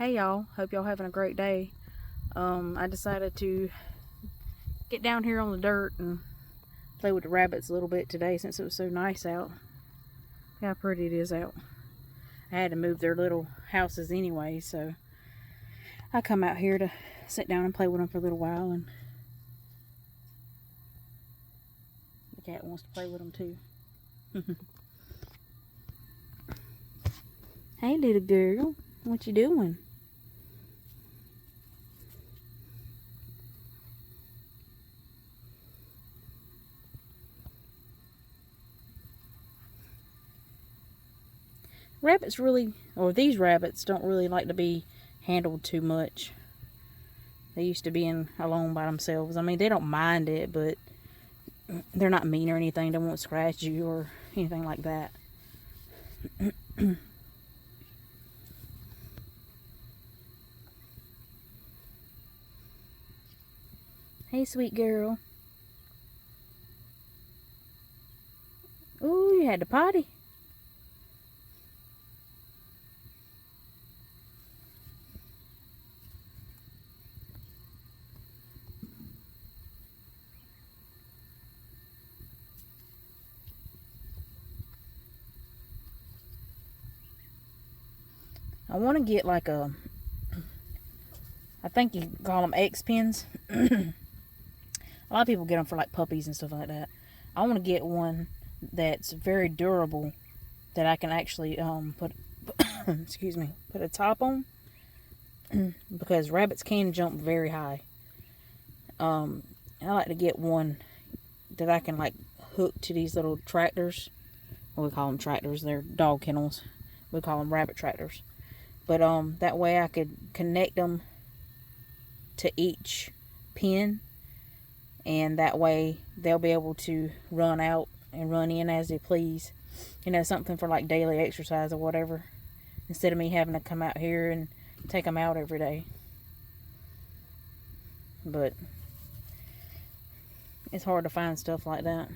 Hey y'all, hope y'all having a great day. I decided to get down here on the dirt and play with the rabbits a little bit today since it was so nice out. Look how pretty it is out. I had to move their little houses anyway, so I come out here to sit down and play with them for a little while, and the cat wants to play with them too. Hey little girl, what you doing? Rabbits really, or these rabbits don't really like to be handled too much. They used to being alone by themselves. I mean, they don't mind it, but they're not mean or anything. They won't scratch you or anything like that. Hey, sweet girl. Ooh, you had to potty. I want to get like I think you call them X pins. A lot of people get them for like puppies and stuff like that. I want to get one that's very durable that I can actually put excuse me, put a top on, because rabbits can jump very high. I like to get one that I can like hook to these little tractors. Well, we call them tractors. They're dog kennels. We call them rabbit tractors. But that way I could connect them to each pin, and that way they'll be able to run out and run in as they please. You know, something for like daily exercise or whatever, instead of me having to come out here and take them out every day. But it's hard to find stuff like that.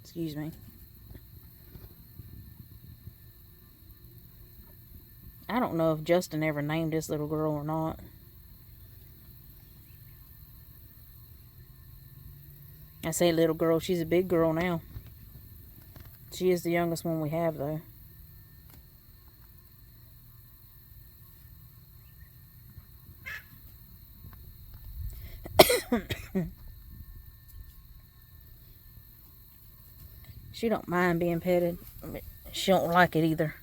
Excuse me. I don't know if Justin ever named this little girl or not. I say little girl, she's a big girl now. She is the youngest one we have, though. She don't mind being petted. She don't like it either.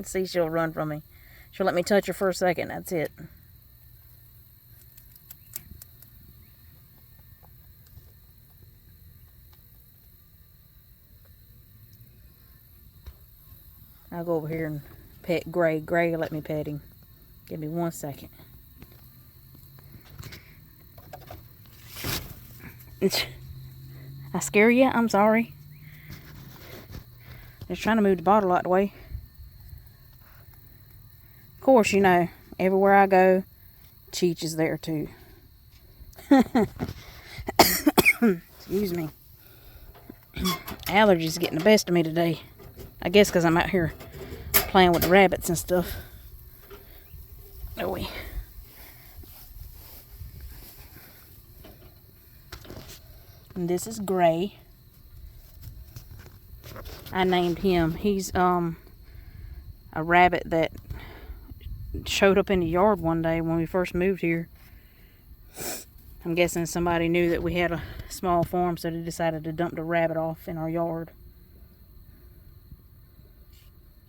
See, she'll run from me. She'll let me touch her for a second. That's it. I'll go over here and pet Gray. Gray will let me pet him. Give me 1 second. I scare you? I'm sorry. Just trying to move the bottle out the way. Of course, you know, everywhere I go, Cheech is there too. Excuse me. Allergies getting the best of me today. I guess because I'm out here playing with the rabbits and stuff. Oh, wait. And this is Gray. I named him. He's a rabbit that showed up in the yard one day when we first moved here. I'm guessing somebody knew that we had a small farm, so they decided to dump the rabbit off in our yard.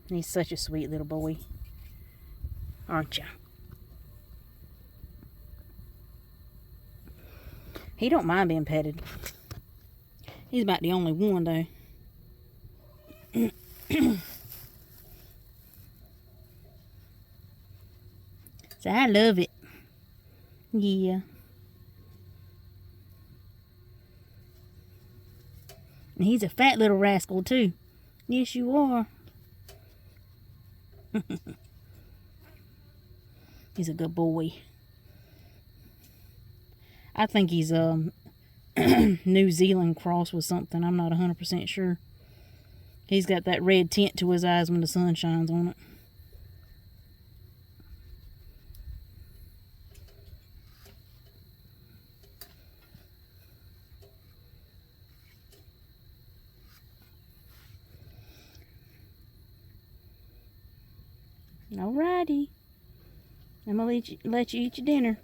And he's such a sweet little boy, aren't you? He don't mind being petted. He's about the only one, though. So I love it. Yeah. And he's a fat little rascal, too. Yes, you are. He's a good boy. I think he's New Zealand cross with something. I'm not 100% sure. He's got that red tint to his eyes when the sun shines on it. Alrighty. I'm gonna let you eat your dinner.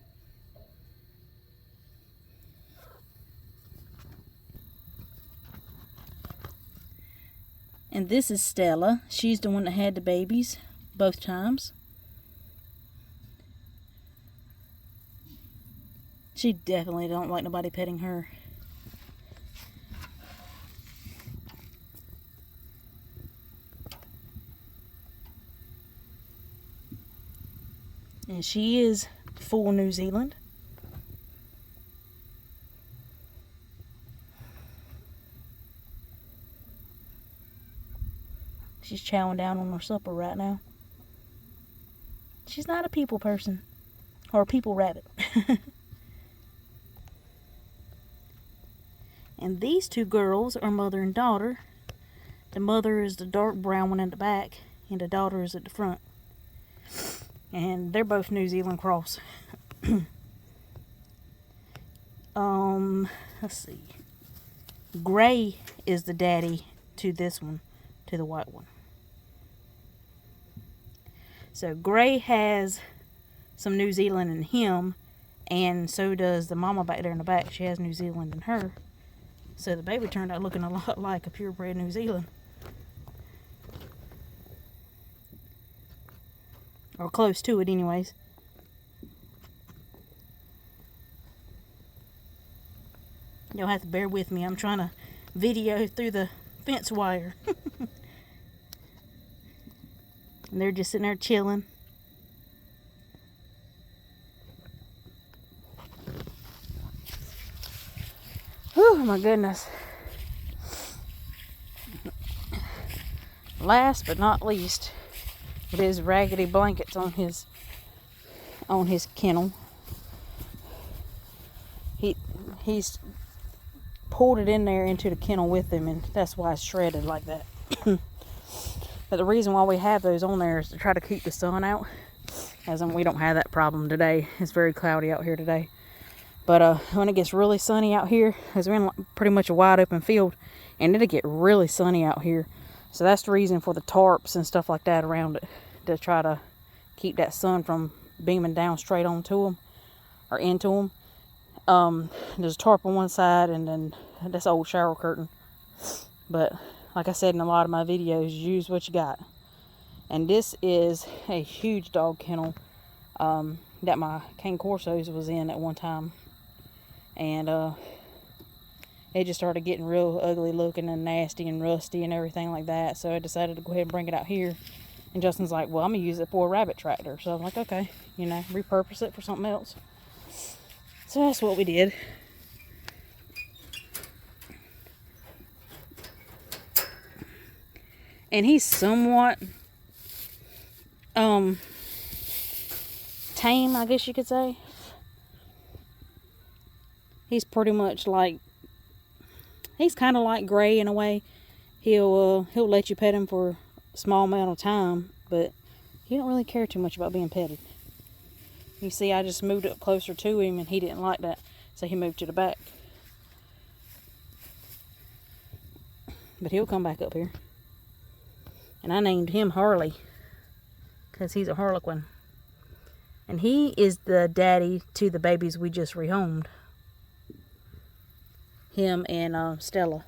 And this is Stella. She's the one that had the babies both times. She definitely don't like nobody petting her. And she is full New Zealand. She's chowing down on her supper right now. She's not a people person. Or a people rabbit. And these two girls are mother and daughter. The mother is the dark brown one in the back. And the daughter is at the front. And they're both New Zealand cross. Let's see. Gray is the daddy to this one, to the white one. So Gray has some New Zealand in him, and so does the mama back there in the back. She has New Zealand in her. So the baby turned out looking a lot like a purebred New Zealand. Or close to it anyways. You'll have to bear with me. I'm trying to video through the fence wire. And they're just sitting there chilling. Oh my goodness. Last but not least, it is raggedy blankets on his kennel. He's pulled it in there into the kennel with him, and that's why it's shredded like that. But the reason why we have those on there is to try to keep the sun out. As in, we don't have that problem today. It's very cloudy out here today. But when it gets really sunny out here, because we're in pretty much a wide open field, and it'll get really sunny out here. So that's the reason for the tarps and stuff like that around it, to try to keep that sun from beaming down straight onto them or into them. There's a tarp on one side, and then this old shower curtain. But like I said in a lot of my videos, use what you got. And this is a huge dog kennel that my Cane Corsos was in at one time. And it just started getting real ugly looking and nasty and rusty and everything like that. So I decided to go ahead and bring it out here. And Justin's like, well, I'm going to use it for a rabbit tractor. So I'm like, okay, repurpose it for something else. So that's what we did. And he's somewhat tame, I guess you could say. He's pretty much like, he's kind of like Gray in a way. He'll let you pet him for a small amount of time, but he don't really care too much about being petted. You see, I just moved up closer to him, and he didn't like that, so he moved to the back. But he'll come back up here. And I named him Harley, because he's a Harlequin. And he is the daddy to the babies we just rehomed. Him and Stella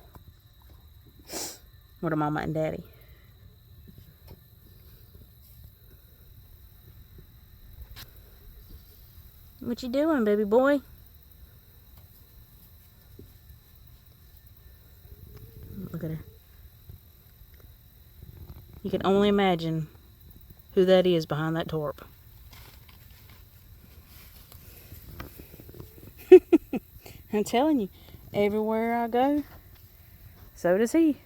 were the mama and daddy. What you doing, baby boy? Look at her. You can only imagine who that is behind that tarp. I'm telling you, everywhere I go, so does he.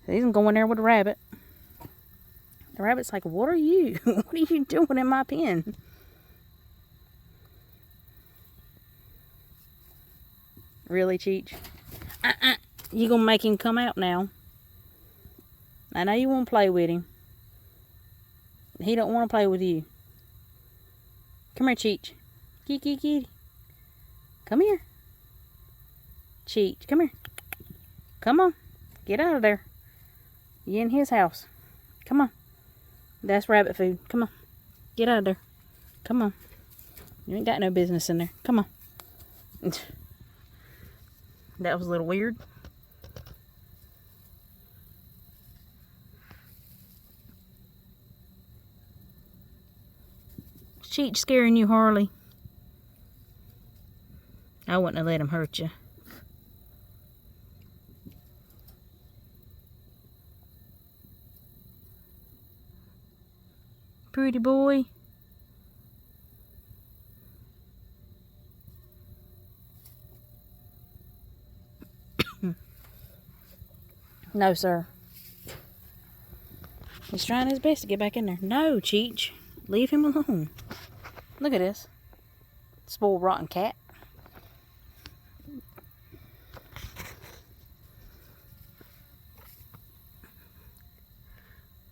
He's going there with a rabbit. The rabbit's like, what are you? What are you doing in my pen? Really, Cheech? You gonna make him come out now. I know you want to play with him. He don't want to play with you. Come here, Cheech. Kitty. Come here. Cheech, come here. Come on. Get out of there. You in his house. Come on. That's rabbit food. Come on. Get out of there. Come on. You ain't got no business in there. Come on. That was a little weird. Cheech scaring you, Harley. I wouldn't have let him hurt you. Pretty boy. No, sir. He's trying his best to get back in there. No, Cheech. Leave him alone. Look at this. Spoiled rotten cat.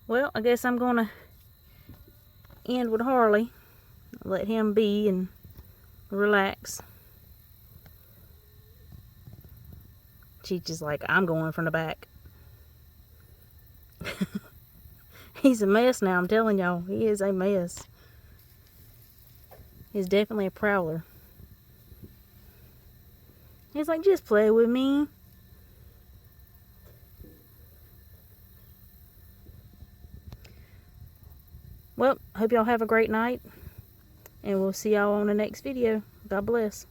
Well, I guess I'm going to end with Harley. Let him be and relax. Cheech is like, I'm going from the back. He's a mess now, I'm telling y'all. He is a mess. He's definitely a prowler. He's like, just play with me. Well, hope y'all have a great night. And we'll see y'all on the next video. God bless.